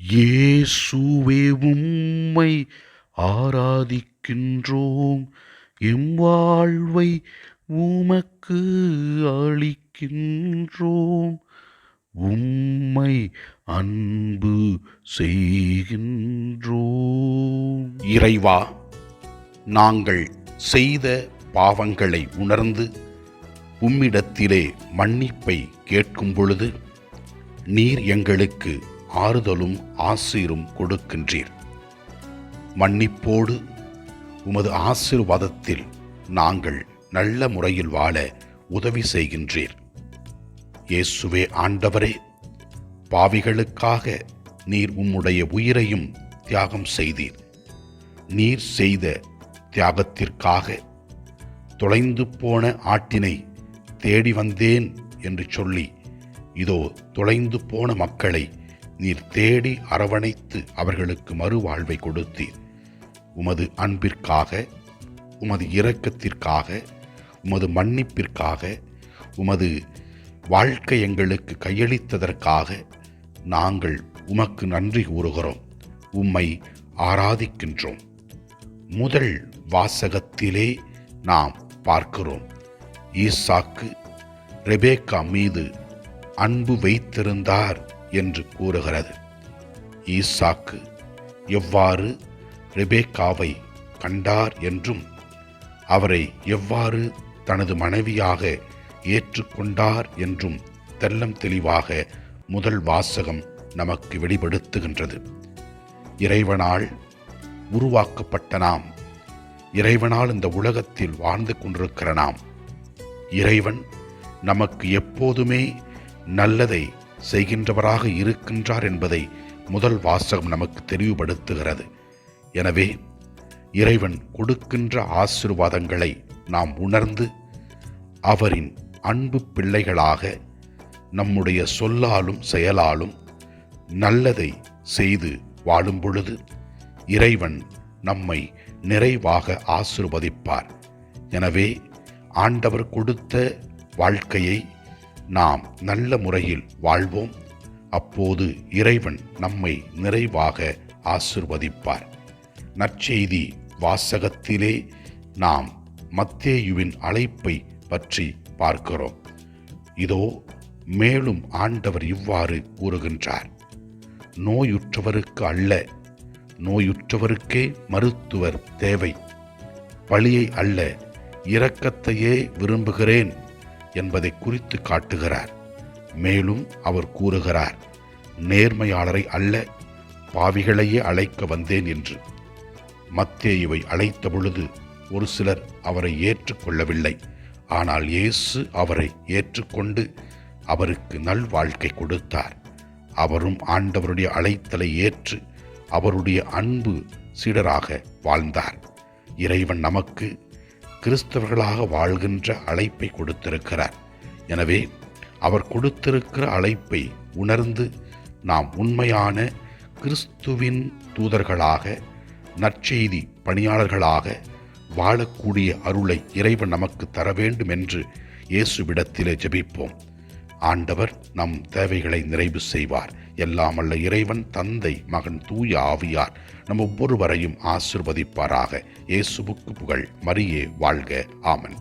இயேசுவே உம்மை ஆராதிக்கின்றோம், எம் வாழ்வை உமக்கு அளிக்கின்றோம், உம்மை அன்பு செய்கின்றோம். இறைவா, நாங்கள் செய்த பாவங்களை உணர்ந்து உம்மிடத்திலே மன்னிப்பை கேட்கும் பொழுது நீர் எங்களுக்கு ஆறுதலும் ஆசீரும் கொடுக்கின்றீர். மன்னிப்போடு உமது ஆசீர்வாதத்தில் நாங்கள் நல்ல முறையில் வாழ உதவி செய்கின்றீர். இயேசுவே ஆண்டவரே, பாவிகளுக்காக நீர் உம்முடைய உயிரையும் தியாகம் செய்தீர். நீர் செய்த தியாகத்திற்காக தொலைந்து போன ஆட்டினை தேடி வந்தேன் என்று சொல்லி, இதோ தொலைந்து போன மக்களை நீர் தேடி அரவணைத்து அவர்களுக்கு மறுவாழ்வை கொடுத்தீர். உமது அன்பிற்காக, உமது இரக்கத்திற்காக, உமது மன்னிப்பிற்காக, உமது வாழ்க்கை எங்களுக்கு கையளித்ததற்காக நாங்கள் உமக்கு நன்றி கூறுகிறோம், உம்மை ஆராதிக்கின்றோம். முதல் வாசகத்திலே நாம் பார்க்கிறோம், ஈசாக்கு ரெபேக்கா மீது அன்பு வைத்திருந்தார் என்று கூறுகிறது. ஈசாக்கு எவ்வாறு ரெபேக்காவை கண்டார் என்றும் அவரை எவ்வாறு தனது மனைவியாக ஏற்றுக்கொண்டார் என்றும் தெல்லம் தெளிவாக முதல் வாசகம் நமக்கு வெளிப்படுத்துகின்றது. இறைவனால் உருவாக்கப்பட்ட நாம், இறைவனால் இந்த உலகத்தில் வாழ்ந்து கொண்டிருக்கிற நாம், இறைவன் நமக்கு எப்போதுமே நல்லதை செய்கின்றவராக இருக்கின்றார் என்பதை முதல் வாசகம் நமக்கு தெளிவுபடுத்துகிறது. எனவே இறைவன் கொடுக்கின்ற ஆசீர்வாதங்களை நாம் உணர்ந்து அவரின் அன்பு பிள்ளைகளாக நம்முடைய சொல்லாலும் செயலாலும் நல்லதை செய்து வாழும் பொழுது இறைவன் நம்மை நிறைவாக ஆசீர்வதிப்பார். எனவே ஆண்டவர் கொடுத்த வாழ்க்கையை நாம் நல்ல முறையில் வாழ்வோம். அப்போது இறைவன் நம்மை நிறைவாக ஆசீர்வதிப்பார். நற்செய்தி வாசகத்திலே நாம் மத்தேயுவின் அழைப்பை பற்றி பார்க்கிறோம். இதோ மேலும் ஆண்டவர் இவ்வாறு கூறுகின்றார், நோயுற்றவருக்கு அல்ல, நோயுற்றவருக்கே மருத்துவர் தேவை, பழியை அல்ல இரக்கத்தையே விரும்புகிறேன் என்பதை குறித்து காட்டுகிறார். மேலும் அவர் கூறுகிறார், நேர்மையாளரை அல்ல பாவிகளையே அழைக்க வந்தேன் என்று. மத்தேயுவை அழைத்த பொழுது ஒரு சிலர் அவரை ஏற்றுக்கொள்ளவில்லை. ஆனால் இயேசு அவரை ஏற்றுக்கொண்டு அவருக்கு நல்வாழ்க்கை கொடுத்தார். அவரும் ஆண்டவருடைய அழைத்தலை ஏற்று அவருடைய அன்பு சீடராக வாழ்ந்தார். இறைவன் நமக்கு கிறிஸ்தவர்களாக வாழ்கின்ற அழைப்பை கொடுத்திருக்கிறார். எனவே அவர் கொடுத்திருக்கிற அழைப்பை உணர்ந்து நாம் உண்மையான கிறிஸ்துவின் தூதர்களாக, நற்செய்தி பணியாளர்களாக வாழக்கூடிய அருளை இறைவன் நமக்கு தர வேண்டும் என்று இயேசுவிடத்திலே ஜெபிப்போம். ஆண்டவர் நம் தேவைகளை நிறைவு செய்வார். எல்லாம் அல்ல இறைவன் தந்தை, மகன், தூய ஆவியார் நம் ஒவ்வொருவரையும் ஆசீர்வதிப்பாராக. இயேசுவுக்கு புகழ். மரியே வாழ்க. ஆமென்.